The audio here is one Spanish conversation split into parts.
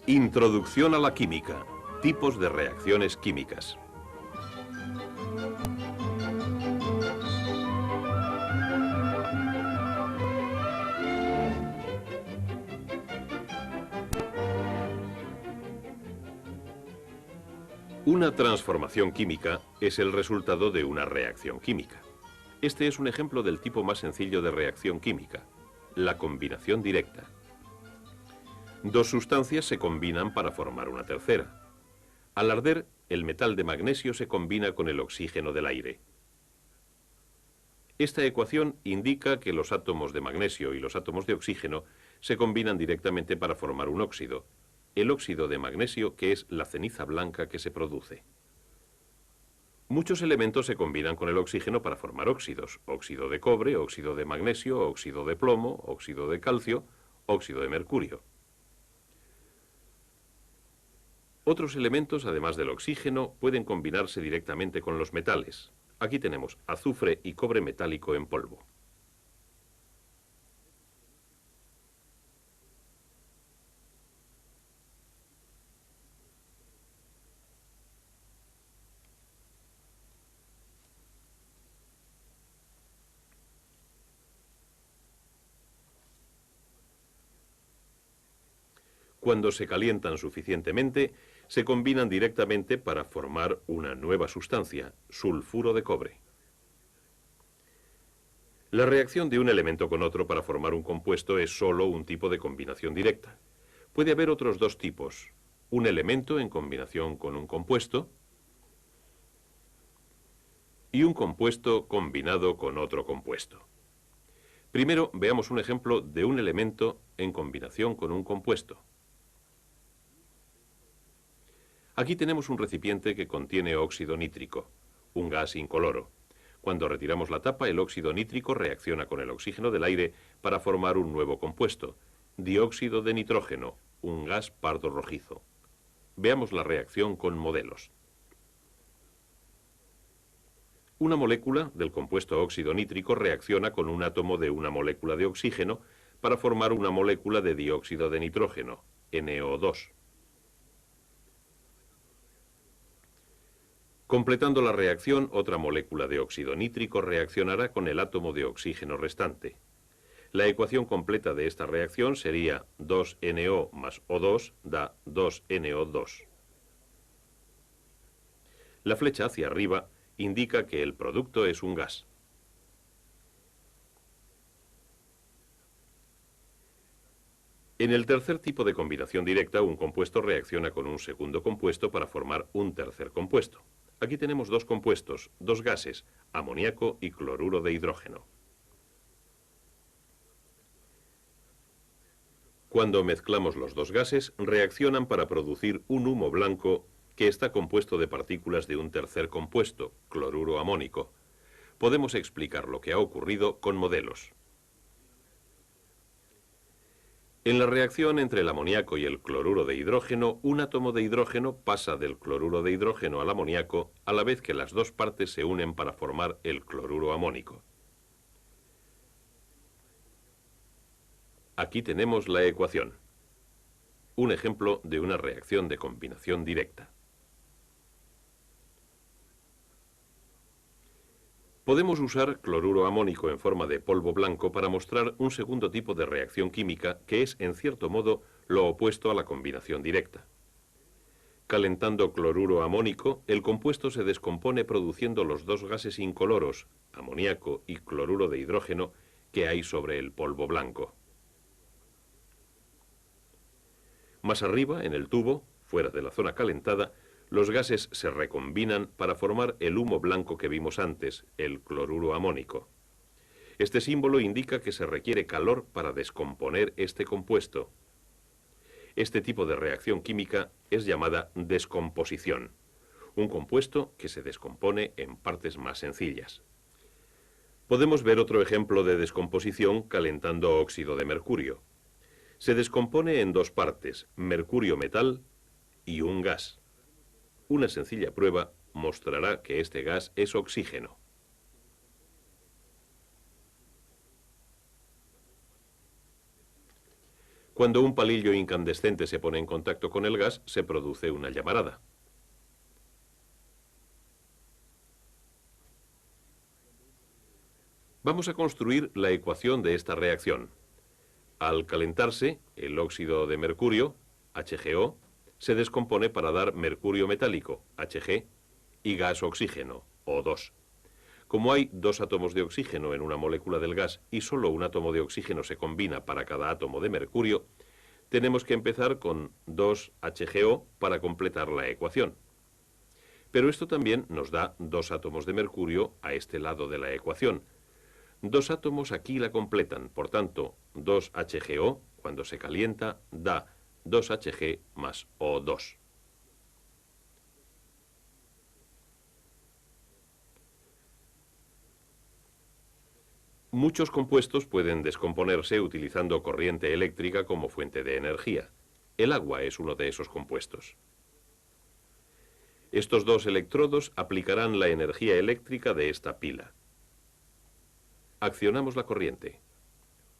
Introducción a la química. Tipos de reacciones químicas. Una transformación química es el resultado de una reacción química. Este es un ejemplo del tipo más sencillo de reacción química, la combinación directa. Dos sustancias se combinan para formar una tercera. Al arder, el metal de magnesio se combina con el oxígeno del aire. Esta ecuación indica que los átomos de magnesio y los átomos de oxígeno se combinan directamente para formar un óxido, el óxido de magnesio, que es la ceniza blanca que se produce. Muchos elementos se combinan con el oxígeno para formar óxidos: óxido de cobre, óxido de magnesio, óxido de plomo, óxido de calcio, óxido de mercurio. Otros elementos, además del oxígeno, pueden combinarse directamente con los metales. Aquí tenemos azufre y cobre metálico en polvo. Cuando se calientan suficientemente, se combinan directamente para formar una nueva sustancia, sulfuro de cobre. La reacción de un elemento con otro para formar un compuesto es solo un tipo de combinación directa. Puede haber otros dos tipos: un elemento en combinación con un compuesto y un compuesto combinado con otro compuesto. Primero, veamos un ejemplo de un elemento en combinación con un compuesto. Aquí tenemos un recipiente que contiene óxido nítrico, un gas incoloro. Cuando retiramos la tapa, el óxido nítrico reacciona con el oxígeno del aire para formar un nuevo compuesto, dióxido de nitrógeno, un gas pardo rojizo. Veamos la reacción con modelos. Una molécula del compuesto óxido nítrico reacciona con un átomo de una molécula de oxígeno para formar una molécula de dióxido de nitrógeno, NO2. Completando la reacción, otra molécula de óxido nítrico reaccionará con el átomo de oxígeno restante. La ecuación completa de esta reacción sería 2NO más O2 da 2NO2. La flecha hacia arriba indica que el producto es un gas. En el tercer tipo de combinación directa, un compuesto reacciona con un segundo compuesto para formar un tercer compuesto. Aquí tenemos dos compuestos, dos gases, amoníaco y cloruro de hidrógeno. Cuando mezclamos los dos gases, reaccionan para producir un humo blanco que está compuesto de partículas de un tercer compuesto, cloruro amónico. Podemos explicar lo que ha ocurrido con modelos. En la reacción entre el amoníaco y el cloruro de hidrógeno, un átomo de hidrógeno pasa del cloruro de hidrógeno al amoníaco a la vez que las dos partes se unen para formar el cloruro amónico. Aquí tenemos la ecuación, un ejemplo de una reacción de combinación directa. Podemos usar cloruro amónico en forma de polvo blanco para mostrar un segundo tipo de reacción química que es, en cierto modo, lo opuesto a la combinación directa. Calentando cloruro amónico, el compuesto se descompone produciendo los dos gases incoloros, amoníaco y cloruro de hidrógeno, que hay sobre el polvo blanco. Más arriba, en el tubo, fuera de la zona calentada, los gases se recombinan para formar el humo blanco que vimos antes, el cloruro amónico. Este símbolo indica que se requiere calor para descomponer este compuesto. Este tipo de reacción química es llamada descomposición, un compuesto que se descompone en partes más sencillas. Podemos ver otro ejemplo de descomposición calentando óxido de mercurio. Se descompone en dos partes, mercurio metal y un gas. Una sencilla prueba mostrará que este gas es oxígeno. Cuando un palillo incandescente se pone en contacto con el gas, se produce una llamarada. Vamos a construir la ecuación de esta reacción. Al calentarse, el óxido de mercurio, HgO, se descompone para dar mercurio metálico, Hg, y gas oxígeno, O2. Como hay dos átomos de oxígeno en una molécula del gas y solo un átomo de oxígeno se combina para cada átomo de mercurio, tenemos que empezar con 2HgO para completar la ecuación. Pero esto también nos da dos átomos de mercurio a este lado de la ecuación. Dos átomos aquí la completan, por tanto, 2HgO, cuando se calienta, da 2Hg más O2. Muchos compuestos pueden descomponerse utilizando corriente eléctrica como fuente de energía. El agua es uno de esos compuestos. Estos dos electrodos aplicarán la energía eléctrica de esta pila. Accionamos la corriente.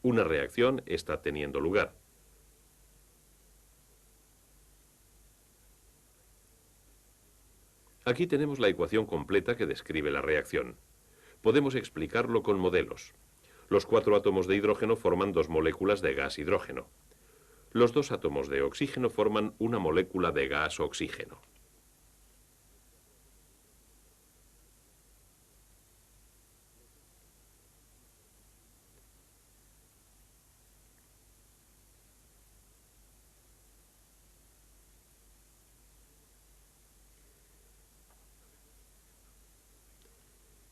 Una reacción está teniendo lugar. Aquí tenemos la ecuación completa que describe la reacción. Podemos explicarlo con modelos. Los 4 átomos de hidrógeno forman dos moléculas de gas hidrógeno. Los dos átomos de oxígeno forman una molécula de gas oxígeno.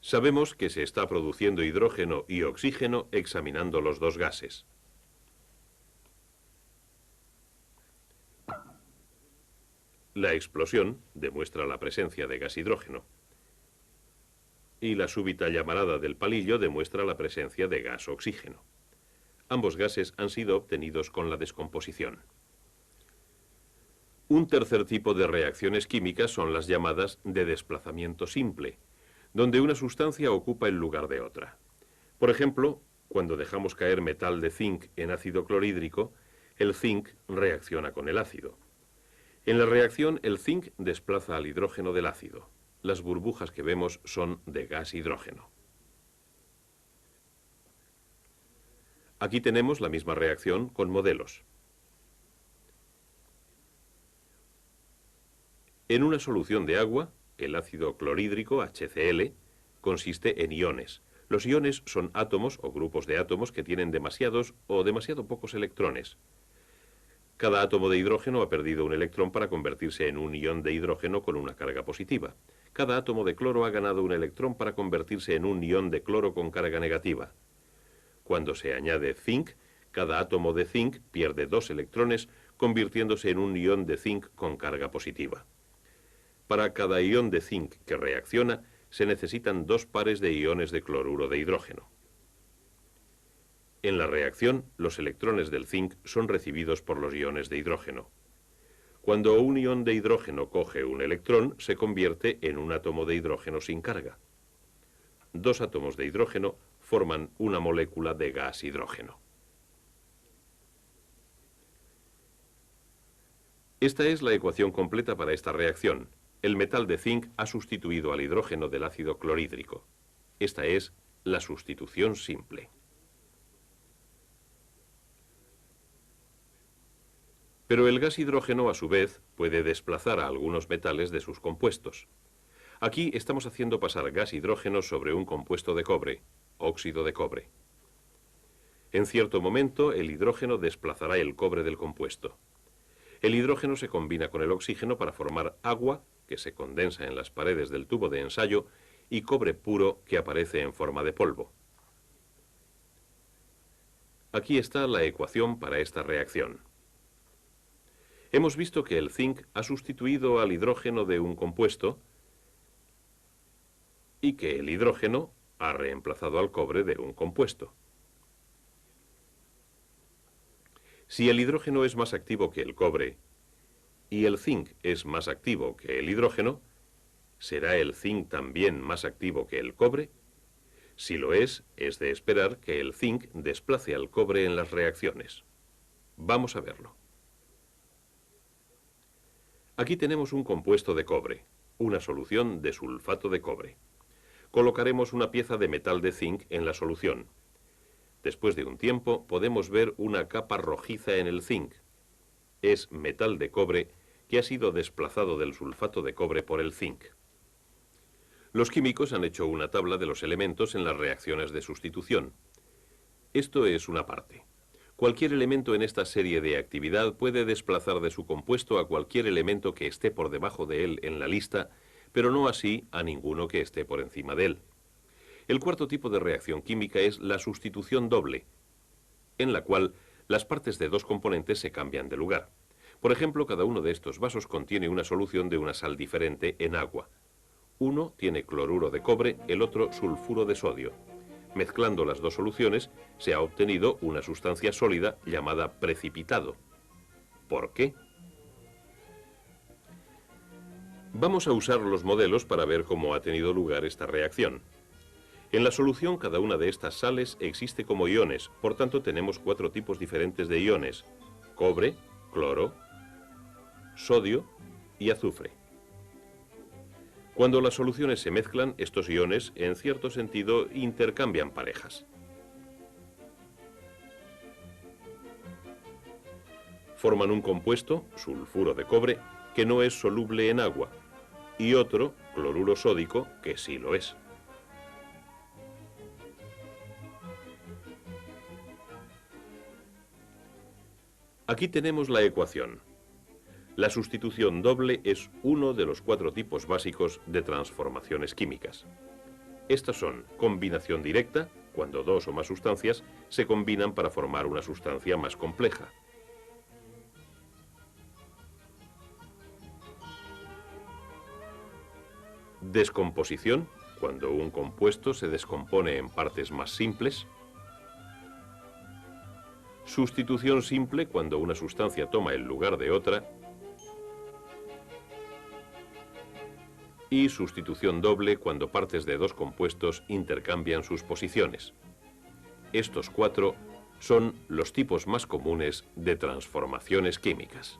Sabemos que se está produciendo hidrógeno y oxígeno examinando los dos gases. La explosión demuestra la presencia de gas hidrógeno. Y la súbita llamarada del palillo demuestra la presencia de gas oxígeno. Ambos gases han sido obtenidos con la descomposición. Un tercer tipo de reacciones químicas son las llamadas de desplazamiento simple, donde una sustancia ocupa el lugar de otra. Por ejemplo, cuando dejamos caer metal de zinc en ácido clorhídrico, el zinc reacciona con el ácido. En la reacción, el zinc desplaza al hidrógeno del ácido. Las burbujas que vemos son de gas hidrógeno. Aquí tenemos la misma reacción con modelos. En una solución de agua, el ácido clorhídrico, HCl, consiste en iones. Los iones son átomos o grupos de átomos que tienen demasiados o demasiado pocos electrones. Cada átomo de hidrógeno ha perdido un electrón para convertirse en un ion de hidrógeno con una carga positiva. Cada átomo de cloro ha ganado un electrón para convertirse en un ion de cloro con carga negativa. Cuando se añade zinc, cada átomo de zinc pierde 2 electrones, convirtiéndose en un ion de zinc con carga positiva. Para cada ion de zinc que reacciona, se necesitan 2 pares de iones de cloruro de hidrógeno. En la reacción, los electrones del zinc son recibidos por los iones de hidrógeno. Cuando un ion de hidrógeno coge un electrón, se convierte en un átomo de hidrógeno sin carga. 2 átomos de hidrógeno forman una molécula de gas hidrógeno. Esta es la ecuación completa para esta reacción. El metal de zinc ha sustituido al hidrógeno del ácido clorhídrico. Esta es la sustitución simple. Pero el gas hidrógeno, a su vez, puede desplazar a algunos metales de sus compuestos. Aquí estamos haciendo pasar gas hidrógeno sobre un compuesto de cobre, óxido de cobre. En cierto momento, el hidrógeno desplazará el cobre del compuesto. El hidrógeno se combina con el oxígeno para formar agua, que se condensa en las paredes del tubo de ensayo, y cobre puro que aparece en forma de polvo. Aquí está la ecuación para esta reacción. Hemos visto que el zinc ha sustituido al hidrógeno de un compuesto y que el hidrógeno ha reemplazado al cobre de un compuesto. Si el hidrógeno es más activo que el cobre y el zinc es más activo que el hidrógeno, ¿será el zinc también más activo que el cobre? Si lo es de esperar que el zinc desplace al cobre en las reacciones. Vamos a verlo. Aquí tenemos un compuesto de cobre, una solución de sulfato de cobre. Colocaremos una pieza de metal de zinc en la solución. Después de un tiempo podemos ver una capa rojiza en el zinc. Es metal de cobre que ha sido desplazado del sulfato de cobre por el zinc. Los químicos han hecho una tabla de los elementos en las reacciones de sustitución. Esto es una parte. Cualquier elemento en esta serie de actividad puede desplazar de su compuesto a cualquier elemento que esté por debajo de él en la lista, pero no así a ninguno que esté por encima de él. El cuarto tipo de reacción química es la sustitución doble, en la cual las partes de dos componentes se cambian de lugar. Por ejemplo, cada uno de estos vasos contiene una solución de una sal diferente en agua. Uno tiene cloruro de cobre, el otro sulfuro de sodio. Mezclando las dos soluciones, se ha obtenido una sustancia sólida llamada precipitado. ¿Por qué? Vamos a usar los modelos para ver cómo ha tenido lugar esta reacción. En la solución, cada una de estas sales existe como iones, por tanto tenemos 4 tipos diferentes de iones: cobre, cloro, sodio y azufre. Cuando las soluciones se mezclan, estos iones, en cierto sentido, intercambian parejas. Forman un compuesto, sulfuro de cobre, que no es soluble en agua, y otro, cloruro sódico, que sí lo es. Aquí tenemos la ecuación. La sustitución doble es uno de los 4 tipos básicos de transformaciones químicas. Estas son combinación directa, cuando dos o más sustancias se combinan para formar una sustancia más compleja. Descomposición, cuando un compuesto se descompone en partes más simples. Sustitución simple, cuando una sustancia toma el lugar de otra. Y sustitución doble, cuando partes de dos compuestos intercambian sus posiciones. Estos 4 son los tipos más comunes de transformaciones químicas.